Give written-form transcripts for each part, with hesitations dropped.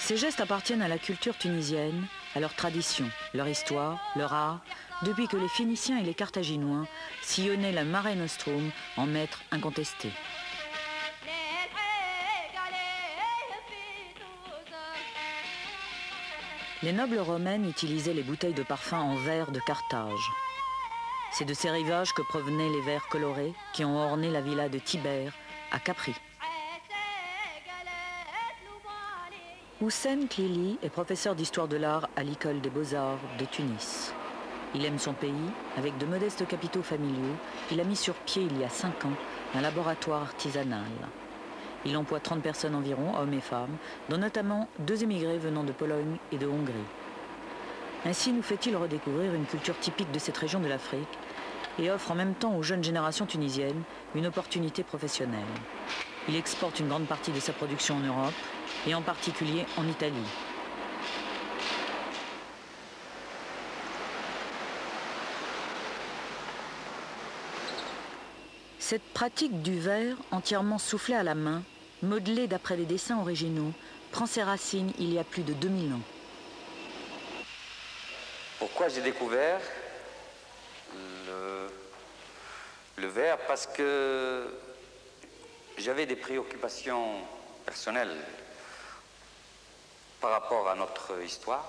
Ces gestes appartiennent à la culture tunisienne, à leur tradition, leur histoire, leur art, depuis que les Phéniciens et les Carthaginois sillonnaient la Mare Nostrum en maîtres incontestés. Les nobles romaines utilisaient les bouteilles de parfum en verre de Carthage. C'est de ces rivages que provenaient les verres colorés qui ont orné la villa de Tibère à Capri. Houssen Klili est professeur d'histoire de l'art à l'école des beaux-arts de Tunis. Il aime son pays. Avec de modestes capitaux familiaux, il a mis sur pied il y a 5 ans un laboratoire artisanal. Il emploie 30 personnes environ, hommes et femmes, dont notamment 2 émigrés venant de Pologne et de Hongrie. Ainsi nous fait-il redécouvrir une culture typique de cette région de l'Afrique et offre en même temps aux jeunes générations tunisiennes une opportunité professionnelle. Il exporte une grande partie de sa production en Europe et en particulier en Italie. Cette pratique du verre entièrement soufflé à la main, modelé d'après des dessins originaux, prend ses racines il y a plus de 2000 ans. Pourquoi j'ai découvert le verre? Parce que j'avais des préoccupations personnelles par rapport à notre histoire.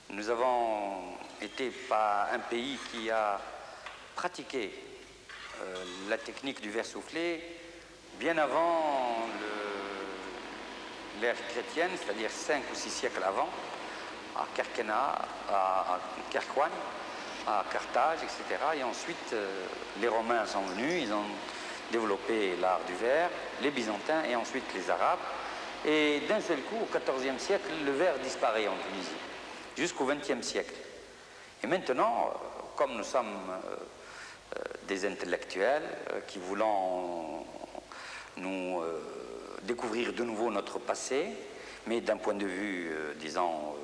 Nous avons été un pays qui a pratiqué la technique du verre soufflé bien avant l'ère chrétienne, c'est-à-dire 5 ou 6 siècles avant, à Carquena, à Carquogne, à Carthage, etc. Et ensuite, les Romains sont venus, ils ont développé l'art du verre, les Byzantins et ensuite les Arabes. Et d'un seul coup, au XIVe siècle, le verre disparaît en Tunisie, jusqu'au XXe siècle. Et maintenant, comme nous sommes des intellectuels qui voulons nous découvrir de nouveau notre passé, mais d'un point de vue, disons,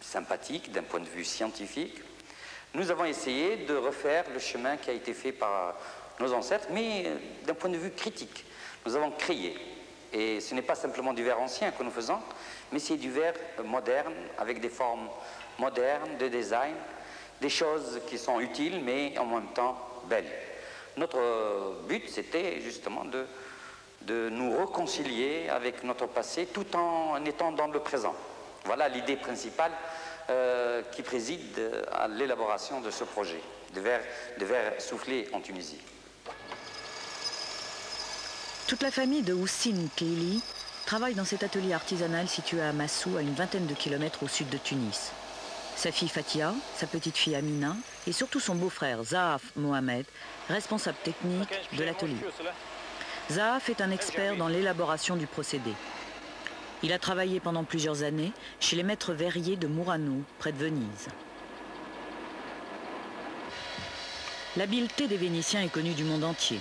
sympathique, d'un point de vue scientifique, nous avons essayé de refaire le chemin qui a été fait par nos ancêtres, mais d'un point de vue critique. Nous avons créé. Et ce n'est pas simplement du verre ancien que nous faisons, mais c'est du verre moderne, avec des formes modernes, de design, des choses qui sont utiles, mais en même temps belles. Notre but, c'était justement de nous réconcilier avec notre passé, tout en étant dans le présent. Voilà l'idée principale qui préside à l'élaboration de ce projet, de verre soufflé en Tunisie. Toute la famille de Houssen Klili travaille dans cet atelier artisanal situé à Massou, à une vingtaine de kilomètres au sud de Tunis. Sa fille Fatia, sa petite fille Amina et surtout son beau-frère Zahaf Mohamed, responsable technique de l'atelier. Zahaf est un expert dans l'élaboration du procédé. Il a travaillé pendant plusieurs années chez les maîtres verriers de Murano, près de Venise. L'habileté des Vénitiens est connue du monde entier.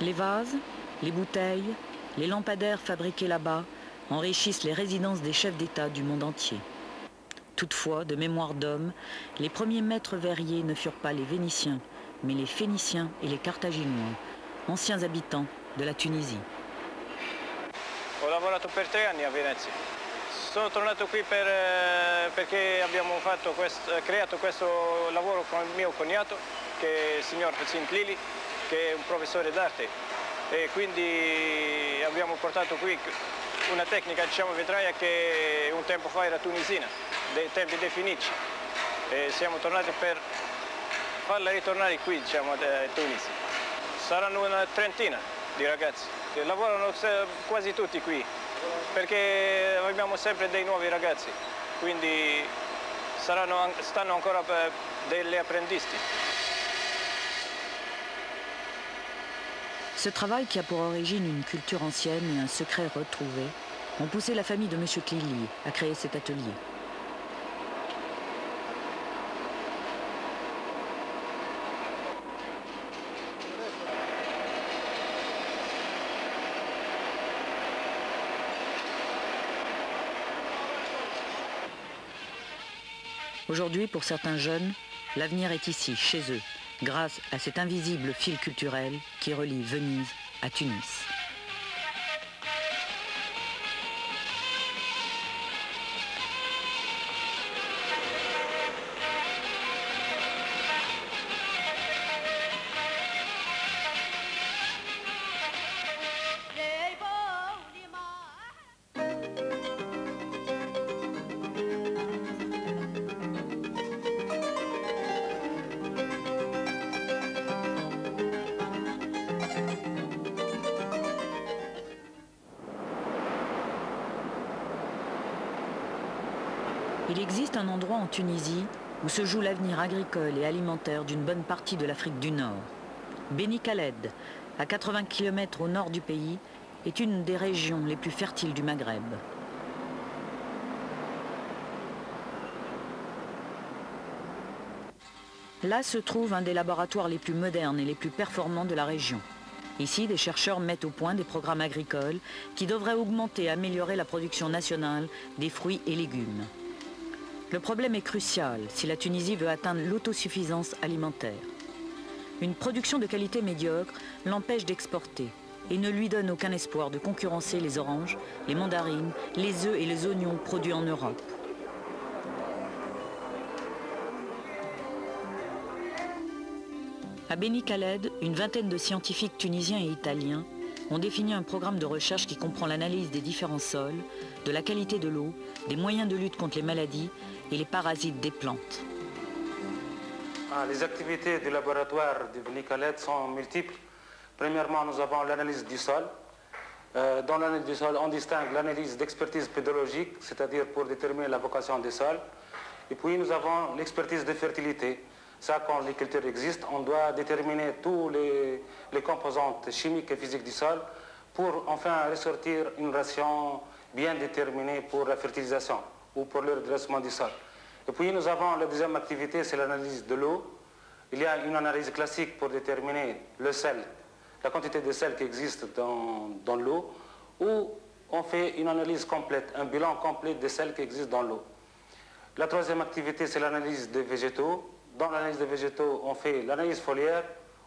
Les vases, les bouteilles, les lampadaires fabriqués là-bas enrichissent les résidences des chefs d'État du monde entier. Toutefois, de mémoire d'homme, les premiers maîtres verriers ne furent pas les Vénitiens, mais les Phéniciens et les Carthaginois, anciens habitants de la Tunisie. Ho lavorato per 3 anni a Venezia. Sono tornato qui perché abbiamo creato questo lavoro con il mio cognato, che è il signor Houssen Klili, che è un professore d'arte, e quindi abbiamo portato qui una tecnica, diciamo, vetraia che un tempo fa era tunisina, dei tempi dei Fenici, e siamo tornati per farla ritornare qui, diciamo, a Tunisi. Saranno una trentina di ragazzi, lavorano quasi tutti qui, perché abbiamo sempre dei nuovi ragazzi, quindi stanno ancora degli apprendisti. Ce travail, qui a pour origine une culture ancienne et un secret retrouvé, ont poussé la famille de M. Klili à créer cet atelier. Aujourd'hui, pour certains jeunes, l'avenir est ici, chez eux, grâce à cet invisible fil culturel qui relie Venise à Tunis. Il existe un endroit en Tunisie où se joue l'avenir agricole et alimentaire d'une bonne partie de l'Afrique du Nord. Beni Khaled, à 80 km au nord du pays, est une des régions les plus fertiles du Maghreb. Là se trouve un des laboratoires les plus modernes et les plus performants de la région. Ici, des chercheurs mettent au point des programmes agricoles qui devraient augmenter et améliorer la production nationale des fruits et légumes. Le problème est crucial si la Tunisie veut atteindre l'autosuffisance alimentaire. Une production de qualité médiocre l'empêche d'exporter et ne lui donne aucun espoir de concurrencer les oranges, les mandarines, les œufs et les oignons produits en Europe. À Beni Khaled, une vingtaine de scientifiques tunisiens et italiens ont défini un programme de recherche qui comprend l'analyse des différents sols, de la qualité de l'eau, des moyens de lutte contre les maladies et les parasites des plantes. Les activités du laboratoire de Beni Khaled sont multiples. Premièrement, nous avons l'analyse du sol. Dans l'analyse du sol, on distingue l'analyse d'expertise pédologique, c'est-à-dire pour déterminer la vocation des sols. Et puis nous avons l'expertise de fertilité. Ça, quand les cultures existent, on doit déterminer tous les composantes chimiques et physiques du sol pour enfin ressortir une ration bien déterminée pour la fertilisation ou pour le redressement du sol. Et puis nous avons la deuxième activité, c'est l'analyse de l'eau. Il y a une analyse classique pour déterminer le sel, la quantité de sel qui existe dans l'eau, ou on fait une analyse complète, un bilan complet des sels qui existent dans l'eau. La troisième activité, c'est l'analyse des végétaux. Dans l'analyse des végétaux, on fait l'analyse foliaire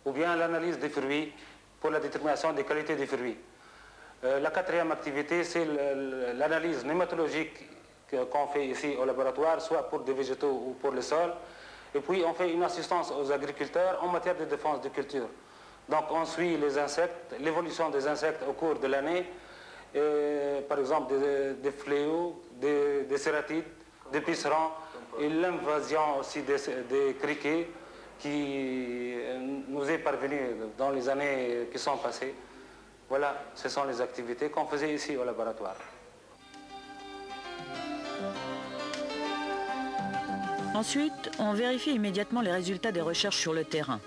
ou bien l'analyse des fruits pour la détermination des qualités des fruits. La quatrième activité, c'est l'analyse nématologique qu'on fait ici au laboratoire, soit pour des végétaux ou pour le sol. Et puis on fait une assistance aux agriculteurs en matière de défense de culture. Donc on suit les insectes, l'évolution des insectes au cours de l'année, par exemple des fléaux, des cératides, des pucerons, et l'invasion aussi des criquets qui nous est parvenue dans les années qui sont passées. Voilà, ce sont les activités qu'on faisait ici au laboratoire. Ensuite, on vérifie immédiatement les résultats des recherches sur le terrain.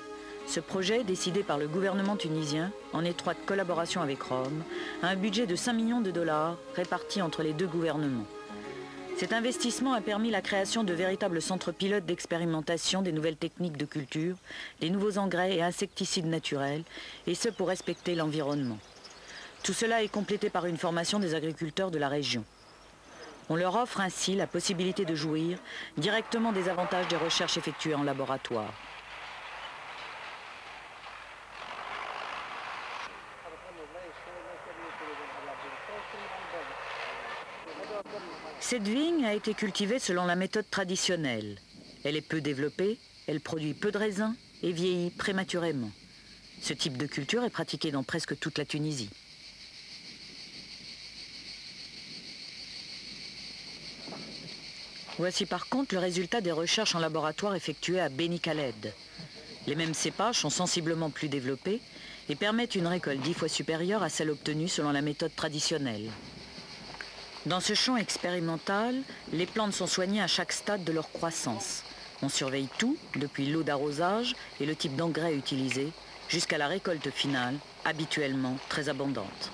Ce projet, décidé par le gouvernement tunisien, en étroite collaboration avec Rome, a un budget de 5 millions de dollars répartis entre les deux gouvernements. Cet investissement a permis la création de véritables centres pilotes d'expérimentation des nouvelles techniques de culture, des nouveaux engrais et insecticides naturels, et ce pour respecter l'environnement. Tout cela est complété par une formation des agriculteurs de la région. On leur offre ainsi la possibilité de jouir directement des avantages des recherches effectuées en laboratoire. Cette vigne a été cultivée selon la méthode traditionnelle. Elle est peu développée, elle produit peu de raisins et vieillit prématurément. Ce type de culture est pratiqué dans presque toute la Tunisie. Voici par contre le résultat des recherches en laboratoire effectuées à Beni Khaled. Les mêmes cépages sont sensiblement plus développés et permettent une récolte 10 fois supérieure à celle obtenue selon la méthode traditionnelle. Dans ce champ expérimental, les plantes sont soignées à chaque stade de leur croissance. On surveille tout, depuis l'eau d'arrosage et le type d'engrais utilisé, jusqu'à la récolte finale, habituellement très abondante.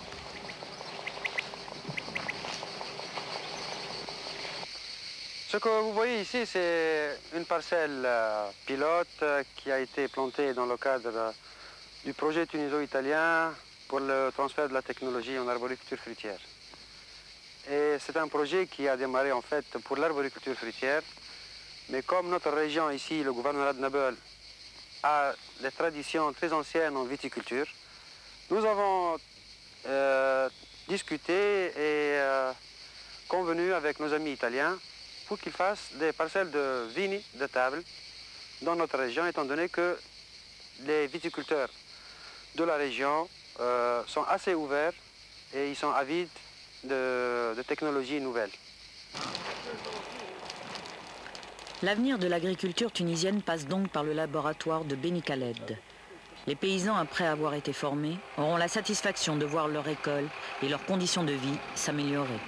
Ce que vous voyez ici, c'est une parcelle pilote qui a été plantée dans le cadre du projet tuniso-italien pour le transfert de la technologie en arboriculture fruitière. Et c'est un projet qui a démarré en fait pour l'arboriculture fruitière, mais comme notre région ici, le gouvernorat de Nabeul, a des traditions très anciennes en viticulture. Nous avons discuté et convenu avec nos amis italiens pour qu'ils fassent des parcelles de vignes de table dans notre région, étant donné que les viticulteurs de la région sont assez ouverts et ils sont avides de technologies nouvelles. L'avenir de l'agriculture tunisienne passe donc par le laboratoire de Beni Khaled. Les paysans, après avoir été formés, auront la satisfaction de voir leur école et leurs conditions de vie s'améliorer.